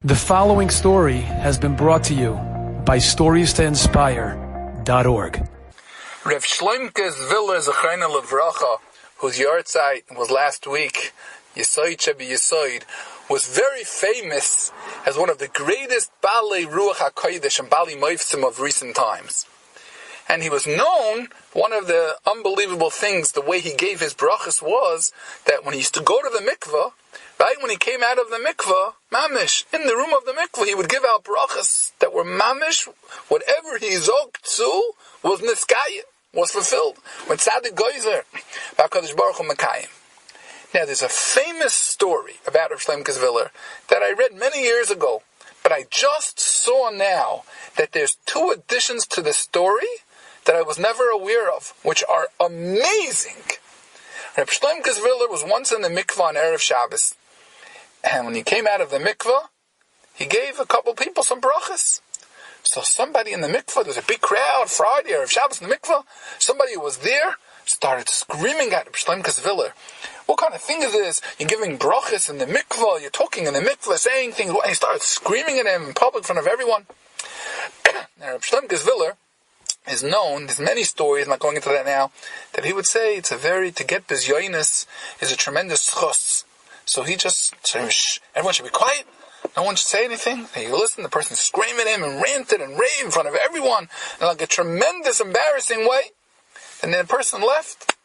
The following story has been brought to you by StoriesToInspire.org. Rav Shloimke's Villa Zechayna Levracha, whose yahrzeit was last week, Yesoid Shebi Yesoid, was very famous as one of the greatest Balei Ruach HaKodesh and Balei Moifsim of recent times. And he was known, one of the unbelievable things, the way he gave his brachas was that when he used to go to the mikveh, right, when he came out of the mikveh, mamish, in the room of the mikveh, he would give out brachas that were mamish, whatever he zoked to was niskayim, was fulfilled. When Tzadik Goyzer, HaKadosh Baruch Hu Mekayim. Now there's a famous story about Rav Shloimke's Viller that I read many years ago, but I just saw now that there's two additions to the story that I was never aware of, which are amazing. Rav Shloimke's Viller was once in the mikveh on Erev Shabbos. And when he came out of the mikveh, he gave a couple people some brachas. So somebody in the mikveh, there was a big crowd, Friday, Erev Shabbos in the mikveh, somebody who was there started screaming at Rav Shloimke's Viller. What kind of thing is this? You're giving brachas in the mikveh, you're talking in the mikveh, saying things, and he started screaming at him in public in front of everyone. Now Rav Shloimke's Viller is known, there's many stories, I'm not going into that now, that he would say to get bizyonis is a tremendous chus. So he just said, shh, everyone should be quiet, no one should say anything. And you listen, the person screaming at him and ranted and raved in front of everyone in like a tremendous, embarrassing way. And then the person left.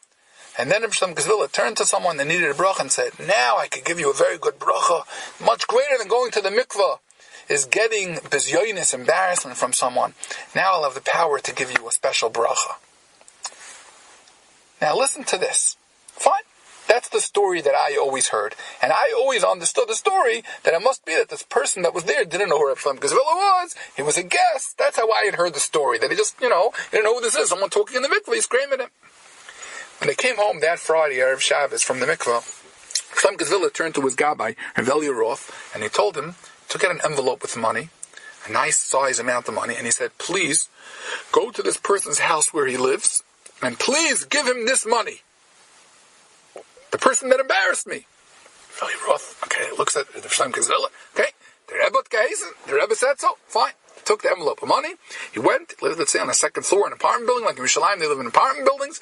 And then Rav Shloimke's Viller turned to someone that needed a bracha and said, now I could give you a very good bracha, much greater than going to the mikveh, is getting bizyonis, embarrassment from someone. Now I'll have the power to give you a special bracha. Now listen to this. Fine. That's the story that I always heard. And I always understood the story that it must be that this person that was there didn't know who Rav Shloimke's Viller was. He was a guest. That's how I had heard the story. That he just, he didn't know who this is. Someone talking in the mikveh, he's screaming at him. When they came home that Friday, Erev Shabbos, from the mikveh, Rav Shloimke's Viller turned to his gabbai, Rav Roth, and he told him, took out an envelope with money, a nice size amount of money, and he said, please, go to this person's house where he lives, and please give him this money. The person that embarrassed me. Rav Roth, okay, looks at Rav Shloimke's Viller, okay, the Rebbe said so, fine. Took the envelope of money, he went, lived, let's say, on the second floor in an apartment building, like in Yerushalayim, they live in apartment buildings.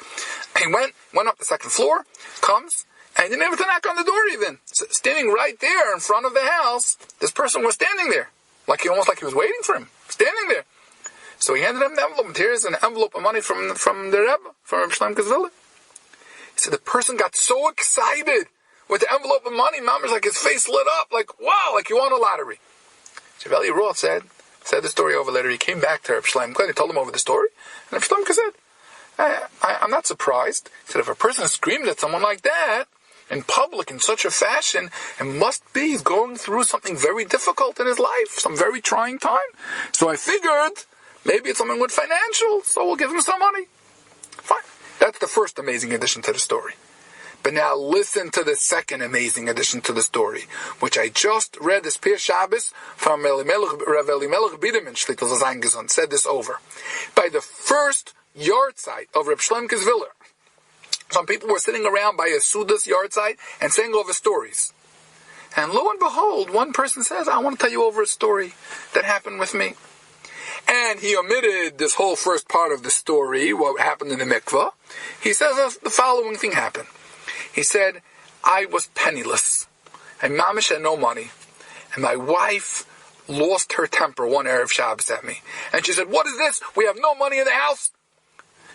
He went up the second floor, comes, and he didn't have to knock on the door even. So standing right there in front of the house, this person was standing there. Almost like he was waiting for him. Standing there. So he handed him the envelope, and here's an envelope of money from the Rebbe, from Rav Shloimke's Viller. He said the person got so excited with the envelope of money, Mama's like his face lit up, like, wow, like you won a lottery. Rav Roth said the story over later. He came back to Rav Shloimke, he told him over the story, and Rav Shloimke said, I'm not surprised. He said, if a person screamed at someone like that, in public, in such a fashion, it must be he's going through something very difficult in his life, some very trying time. So I figured, maybe it's something with financial, so we'll give him some money. Fine. That's the first amazing addition to the story. But now listen to the second amazing addition to the story, which I just read this Pir Shabbos from Rav Elimelech Biederman, Shlitul Zayin Gezund, said this over. By the first yahrzeit of Rav Shloimke's Viller, some people were sitting around by a Suda's yahrzeit and saying over stories. And lo and behold, one person says, I want to tell you over a story that happened with me. And he omitted this whole first part of the story, what happened in the mikveh. He says the following thing happened. He said, I was penniless, and mamish had no money, and my wife lost her temper one Erev Shabbos at me. And she said, what is this? We have no money in the house.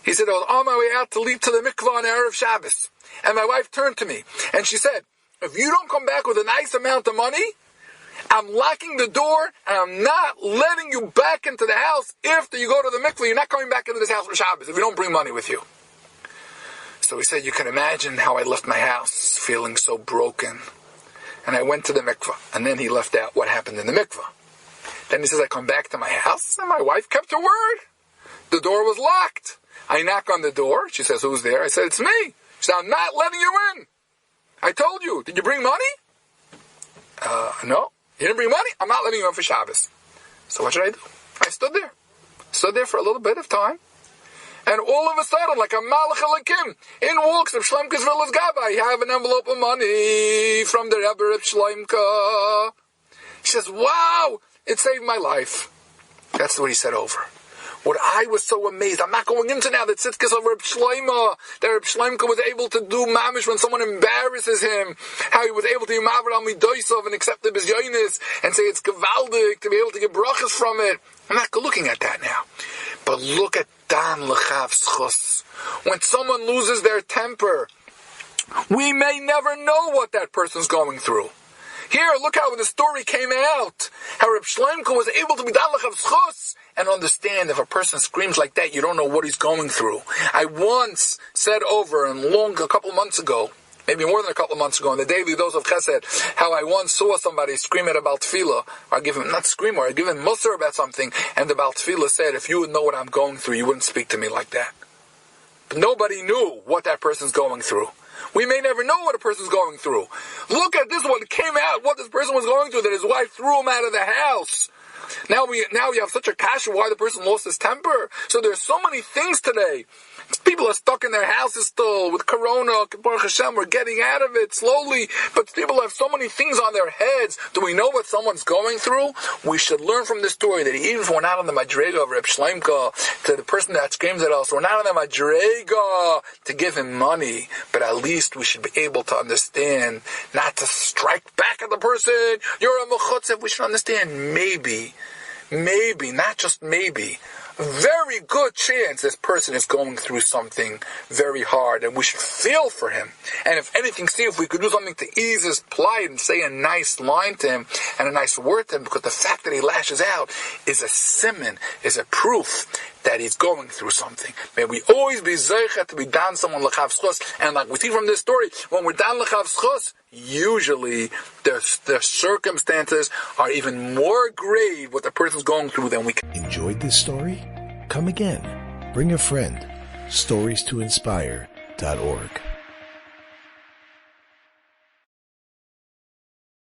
He said, I was on my way out to leave to the mikveh on Erev Shabbos. And my wife turned to me, and she said, if you don't come back with a nice amount of money, I'm locking the door, and I'm not letting you back into the house. After you go to the mikveh, you're not coming back into this house for Shabbos if you don't bring money with you. So he said, you can imagine how I left my house feeling so broken. And I went to the mikveh. And then he left out what happened in the mikveh. Then he says, I come back to my house, and my wife kept her word. The door was locked. I knock on the door. She says, who's there? I said, it's me. She said, I'm not letting you in. I told you. Did you bring money? No. You didn't bring money? I'm not letting you in for Shabbos. So what should I do? I stood there. Stood there for a little bit of time. And all of a sudden, like a Malach Elakim, in walks Rav Shloimke's Villas Gabbai. He have an envelope of money from the Rebbe Rav Shloimke. He says, wow, it saved my life. That's what he said over. What I was so amazed, I'm not going into now that Tzidkes of Reb Shlomo, that Reb Shlomo was able to do mamish when someone embarrasses him, how he was able to yimaver al midoisov and accept the bizyonis and say it's gevaldik, to be able to get brachas from it. I'm not looking at that now. But look at Dan Lechav Schus. When someone loses their temper, we may never know what that person's going through. Here, look how the story came out. How Reb Shlomo was able to be Dan Lechav Schus and understand if a person screams like that, you don't know what he's going through. I once said over, a couple months ago, maybe more than a couple of months ago, in the Daily Dose of Chesed, how I once saw somebody scream at a Baal Tefillah, or give him Musar about something, and the Baal Tefillah said, if you would know what I'm going through, you wouldn't speak to me like that. But nobody knew what that person's going through. We may never know what a person's going through. Look at this one. It came out what this person was going through, that his wife threw him out of the house. Now we have such a kasha why the person lost his temper. So there's so many things today. People are stuck in their houses still with Corona. Baruch Hashem, we're getting out of it slowly. But people have so many things on their heads. Do we know what someone's going through? We should learn from this story that even if we're not on the madrega of Reb Shlomo, to the person that screams at us, we're not on the madrega to give him money. But at least we should be able to understand, not to strike back at the person. You're a mechutzev. We should understand maybe, not just maybe, very good chance this person is going through something very hard, and we should feel for him. And if anything, see if we could do something to ease his plight and say a nice line to him and a nice word to him, because the fact that he lashes out is a siman, is a proof that he's going through something. May we always be zeichet to be dan someone lechav schus, and like we see from this story, when we're dan lechav schus, usually the circumstances are even more grave what the person's going through than we can. Enjoyed this story? Come again. Bring a friend. StoriesToInspire.org